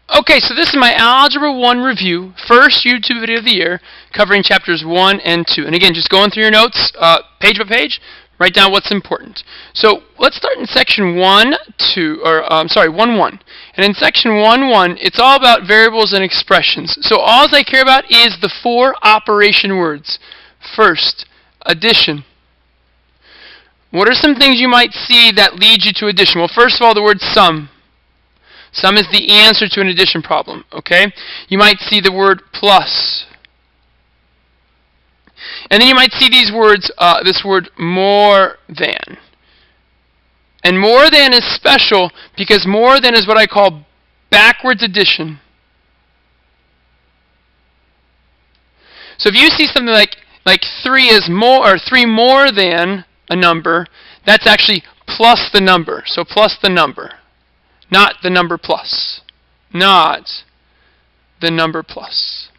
Okay, so this is my Algebra 1 review, first YouTube video of the year, covering chapters 1 and 2. And again, just going through your notes, page by page, write down what's important. So let's start in section 1, 1. And in section 1, it's all about variables and expressions. So all I care about is the 4 operation words. First, addition. What are some things you might see that lead you to addition? Well, first of all, the word sum. Sum is the answer to an addition problem, okay? You might see the word plus. And then you might see these words, this word more than. And more than is special because more than is what I call backwards addition. So if you see something like 3 is more, or 3 more than a number, that's actually plus the number. So plus the number. Not the number plus. Not the number plus.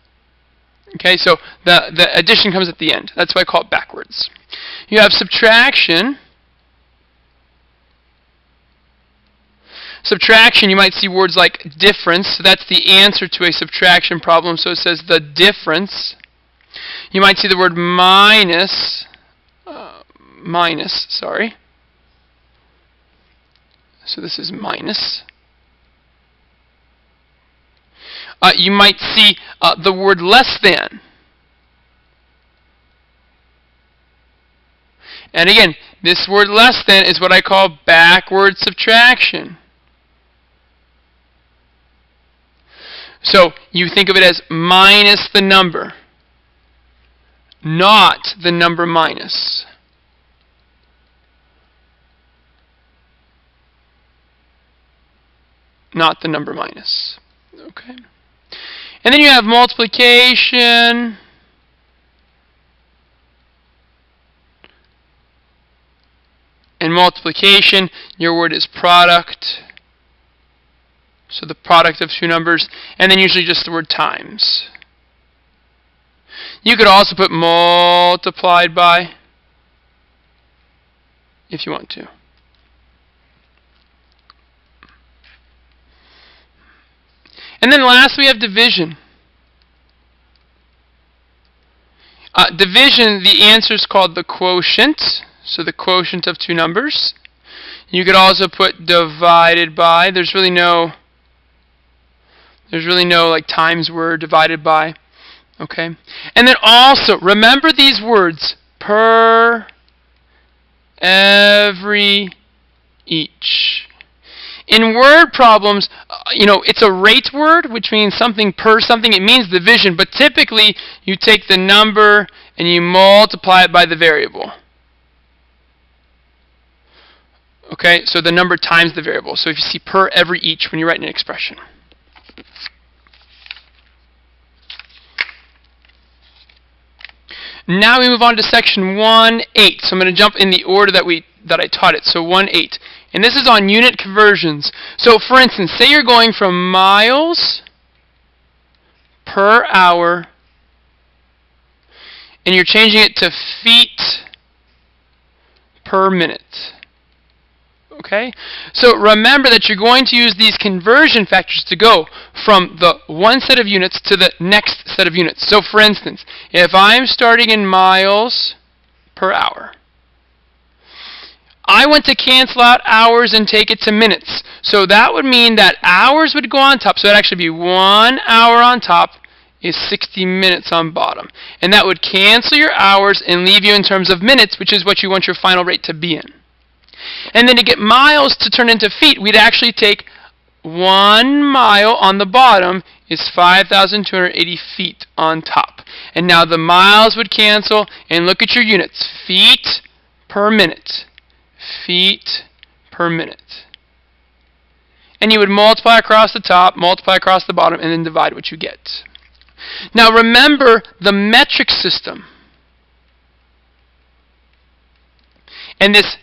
Okay, so the addition comes at the end. That's why I call it backwards. You have subtraction. Subtraction, you might see words like difference. So that's the answer to a subtraction problem. So it says the difference. You might see the word minus. Sorry. So this is minus. You might see the word less than. And again, this word less than is what I call backward subtraction. So you think of it as minus the number, not the number minus. Not the number minus. Okay. And then you have multiplication. In multiplication, your word is product. So the product of 2 numbers. And then usually just the word times. You could also put multiplied by if you want to. And then last we have division. Division, the answer is called the quotient. So the quotient of 2 numbers. You could also put divided by. There's really no like times word divided by. Okay? And then also remember these words: per, every, each. In word problems, it's a rate word, which means something per something. It means division, but typically you take the number and you multiply it by the variable. Okay, so the number times the variable. So if you see per, every, each when you write an expression. Now we move on to section 1.8. So I'm going to jump in the order that I taught it. So 1.8. And this is on unit conversions. So for instance, say you're going from miles per hour and you're changing it to feet per minute. Okay? So remember that you're going to use these conversion factors to go from the one set of units to the next set of units. So for instance, if I'm starting in miles per hour, I want to cancel out hours and take it to minutes. So that would mean that hours would go on top. So it would actually be 1 hour on top is 60 minutes on bottom. And that would cancel your hours and leave you in terms of minutes, which is what you want your final rate to be in. And then to get miles to turn into feet, we'd actually take 1 mile on the bottom is 5,280 feet on top. And now the miles would cancel, and look at your units. Feet per minute. Feet per minute. And you would multiply across the top, multiply across the bottom, and then divide what you get. Now remember the metric system. And this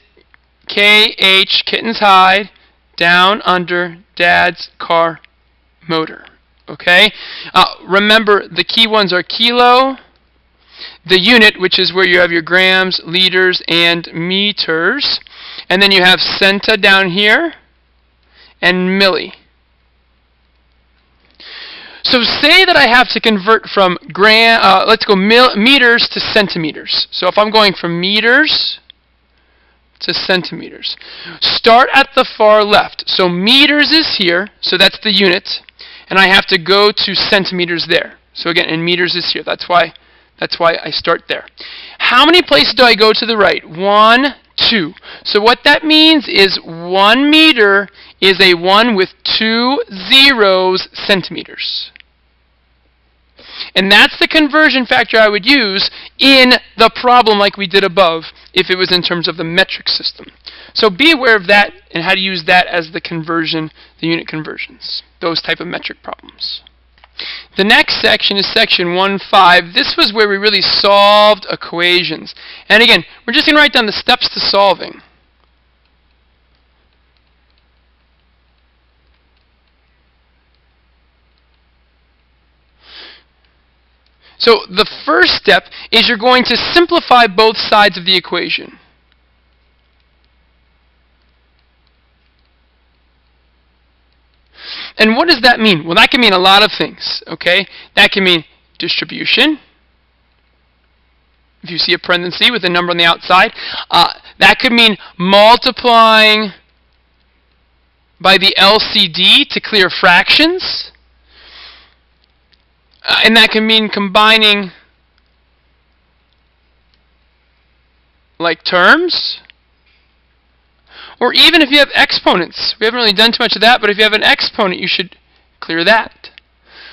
KH, kitten's hide, down under dad's car motor. Okay? Remember the key ones are kilo, the unit, which is where you have your grams, liters, and meters. And then you have centa down here, and milli. So say that I have to convert from meters to centimeters. So if I'm going from meters to centimeters, start at the far left. So meters is here, so that's the unit, and I have to go to centimeters there. So again, and meters is here. That's why I start there. How many places do I go to the right? 1, 2. So what that means is 1 meter is a 1 with 2 zeros centimeters. And that's the conversion factor I would use in the problem like we did above if it was in terms of the metric system. So be aware of that and how to use that as the conversion, the unit conversions, those type of metric problems. The next section is section 1.5. This was where we really solved equations. And again, we're just going to write down the steps to solving. So the first step is you're going to simplify both sides of the equation. And what does that mean? Well, that can mean a lot of things, okay? That can mean distribution. If you see a parenthesis with a number on the outside, that could mean multiplying by the LCD to clear fractions. And that can mean combining like terms. Or even if you have exponents. We haven't really done too much of that, but if you have an exponent, you should clear that.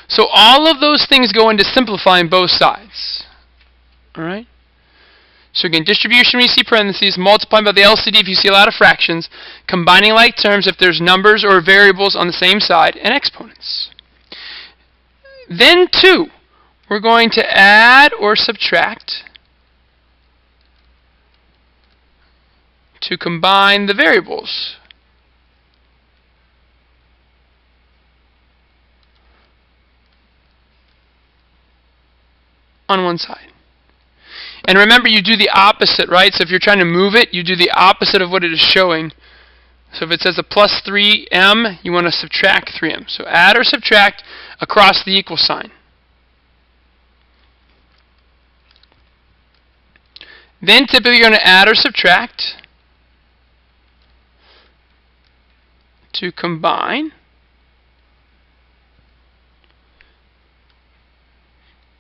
So all of those things go into simplifying both sides. Alright? So again, distribution when you see parentheses, multiplying by the LCD if you see a lot of fractions, combining like terms if there's numbers or variables on the same side, and exponents. Then 2, we're going to add or subtract to combine the variables. On one side. And remember, you do the opposite, right? So if you're trying to move it, you do the opposite of what it is showing. So if it says a plus 3m, you want to subtract 3m. So add or subtract across the equal sign. Then typically you're going to add or subtract to combine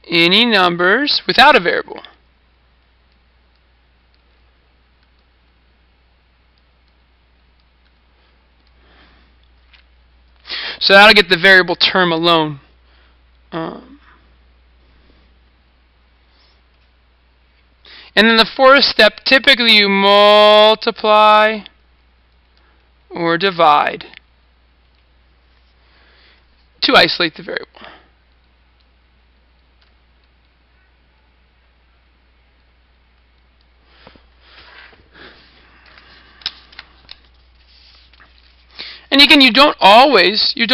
any numbers without a variable. So that'll get the variable term alone. And then the fourth step, typically you multiply or divide to isolate the variable. And again, you don't always do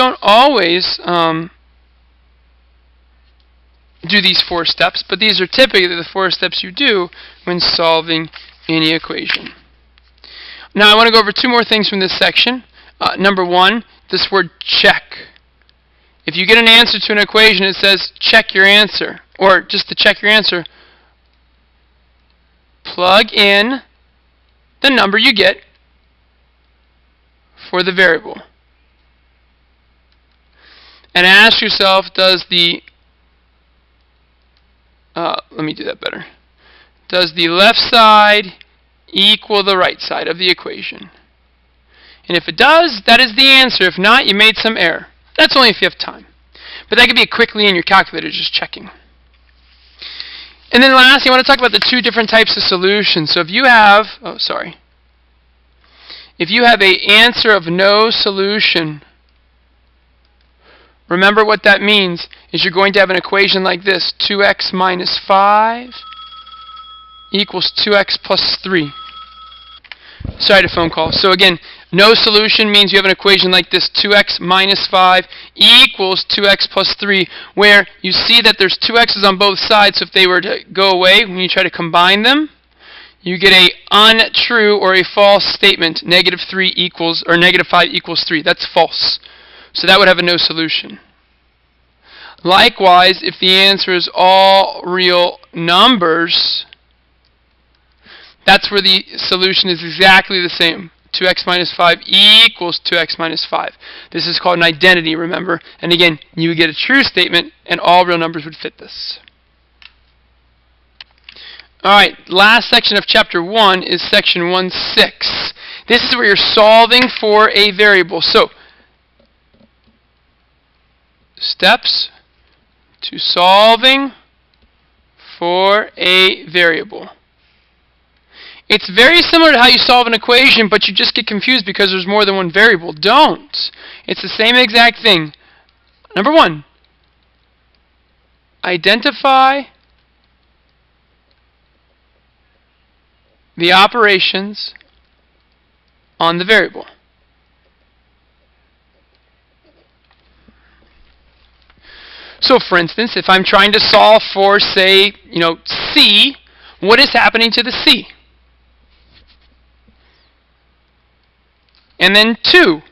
these 4 steps, but these are typically the 4 steps you do when solving any equation. Now I want to go over 2 more things from this section. Number 1, this word check. If you get an answer to an equation, it says check your answer, or just to check your answer, plug in the number you get for the variable. And ask yourself, does the let me do that better. Does the left side equal the right side of the equation? And if it does, that is the answer. If not, you made some error. That's only if you have time. But that could be quickly in your calculator just checking. And then lastly, I want to talk about the 2 different types of solutions. So if you have, if you have an answer of no solution, remember what that means is you're going to have an equation like this. 2x minus 5 equals 2x plus 3. Sorry to phone call. So again, no solution means you have an equation like this. 2x minus 5 equals 2x plus 3, where you see that there's 2 x's on both sides. So if they were to go away when you try to combine them, you get a untrue or a false statement. Negative 3 equals, or negative 5 equals 3. That's false. So that would have a no solution. Likewise, if the answer is all real numbers, that's where the solution is exactly the same. 2x minus 5 equals 2x minus 5. This is called an identity, remember? And again, you would get a true statement, and all real numbers would fit this. Alright, last section of chapter 1 is section 1.6. This is where you're solving for a variable. So, steps to solving for a variable. It's very similar to how you solve an equation, but you just get confused because there's more than one variable. Don't. It's the same exact thing. Number 1, identify the operations on the variable. So for instance, if I'm trying to solve for, say, C, what is happening to the C? And then 2,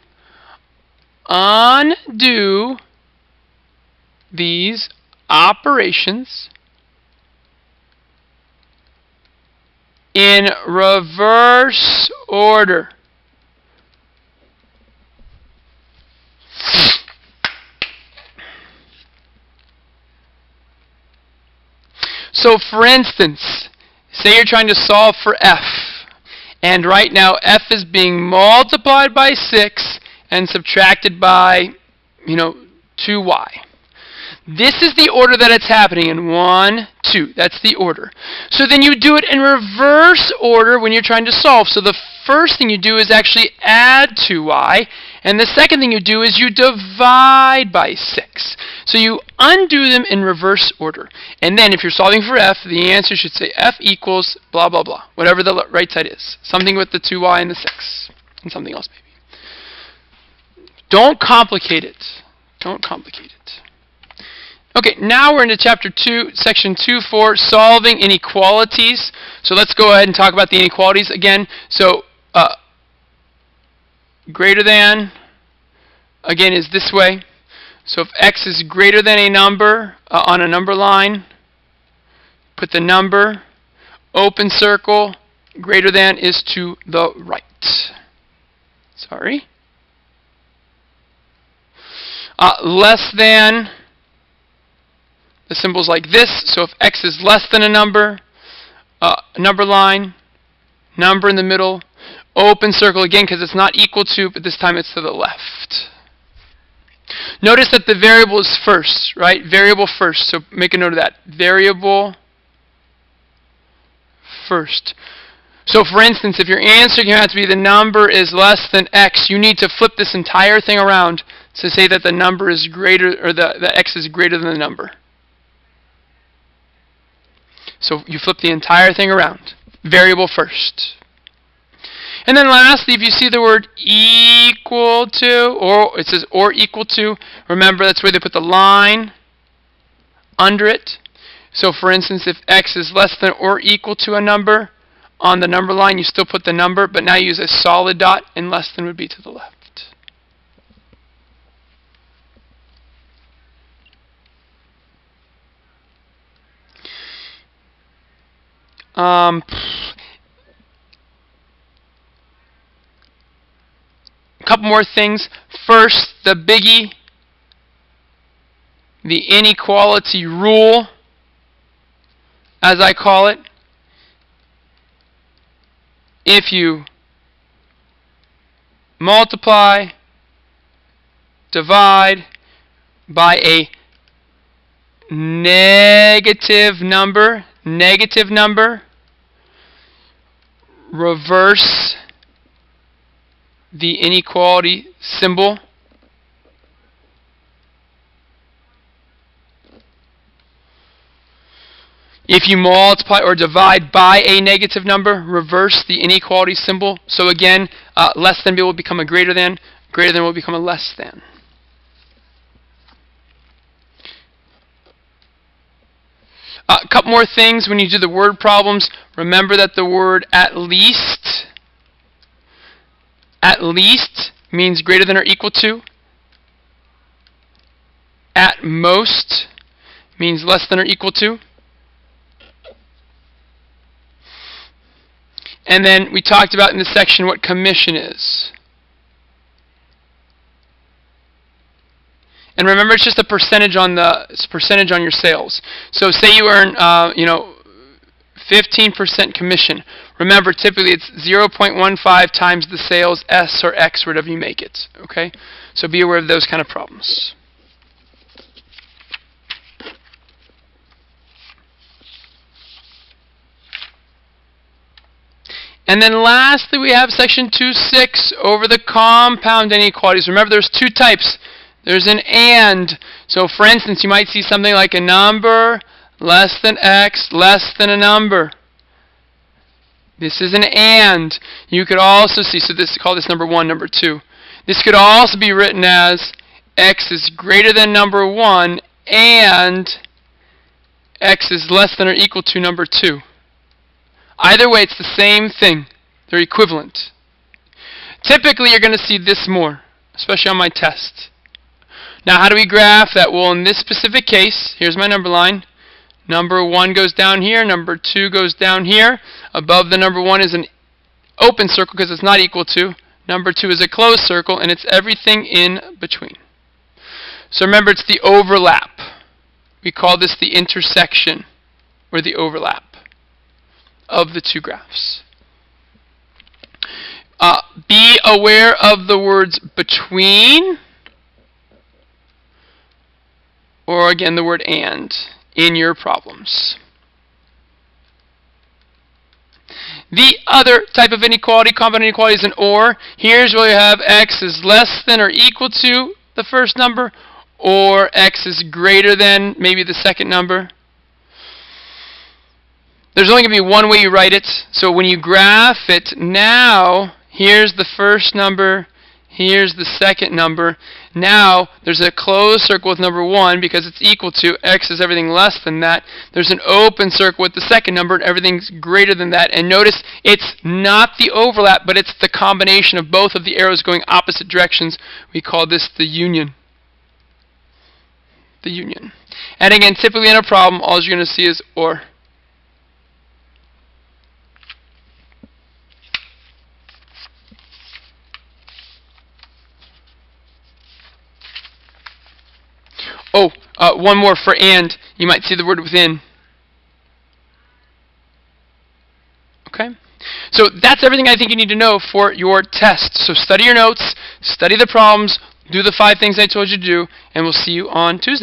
undo these operations in reverse order. So for instance, say you're trying to solve for f, and right now f is being multiplied by 6 and subtracted by, 2y. This is the order that it's happening in. 1, 2. That's the order. So then you do it in reverse order when you're trying to solve. So the first thing you do is actually add 2y, and the second thing you do is you divide by 6. So you undo them in reverse order. And then if you're solving for f, the answer should say f equals blah, blah, blah, whatever the right side is. Something with the 2y and the 6, and something else maybe. Don't complicate it. Don't complicate it. Okay, now we're into chapter 2, section 2.4, solving inequalities. So let's go ahead and talk about the inequalities again. So, greater than, again, is this way. So if x is greater than a number on a number line, put the number, open circle, greater than is to the right. Sorry. Less than, the symbol's like this. So if x is less than a number line, number in the middle, open circle again because it's not equal to, but this time it's to the left. Notice that the variable is first, right? Variable first. So make a note of that. Variable first. So for instance, if your answer can have to be the number is less than x, you need to flip this entire thing around to say that the number is greater, or the x is greater than the number. So you flip the entire thing around. Variable first. And then lastly, if you see the word equal to, or it says or equal to, remember that's where they put the line under it. So for instance, if x is less than or equal to a number, on the number line you still put the number, but now you use a solid dot, and less than would be to the left. A couple more things. First, the biggie, the inequality rule, as I call it. If you multiply, divide by a negative number, reverse the inequality symbol. If you multiply or divide by a negative number, reverse the inequality symbol. So again, less than will become a greater than will become a less than. A couple more things when you do the word problems. Remember that the word at least means greater than or equal to. at most means less than or equal to. And then we talked about in this section what commission is. And remember, it's just a percentage on your sales. So say you earn 15% commission. Remember, typically it's 0.15 times the sales, S or X, whatever you make it. Okay? So be aware of those kind of problems. And then lastly, we have section 2.6 over the compound inequalities. Remember, there's two types. There's an and. So for instance, you might see something like a number less than x less than a number. This is an and. You could also see, so call this number 1, number 2. This could also be written as x is greater than number 1 and x is less than or equal to number 2. Either way, it's the same thing. They're equivalent. Typically, you're going to see this more, especially on my test. Now, how do we graph that? Well, in this specific case, here's my number line. Number 1 goes down here. Number 2 goes down here. Above the number 1 is an open circle because it's not equal to. Number 2 is a closed circle, and it's everything in between. So remember, it's the overlap. We call this the intersection, or the overlap of the two graphs. Be aware of the words between, or again the word and, in your problems. The other type of inequality, compound inequality, is an or. Here's where you have x is less than or equal to the first number, or x is greater than maybe the second number. There's only going to be one way you write it. So when you graph it now, here's the first number, here's the second number. Now there's a closed circle with number 1 because it's equal to, x is everything less than that. There's an open circle with the second number, and everything's greater than that. And notice it's not the overlap, but it's the combination of both of the arrows going opposite directions. We call this the union. The union. And again, typically in a problem, all you're going to see is or. One more for and. You might see the word within. Okay? So that's everything I think you need to know for your test. So study your notes, study the problems, do the 5 things I told you to do, and we'll see you on Tuesday.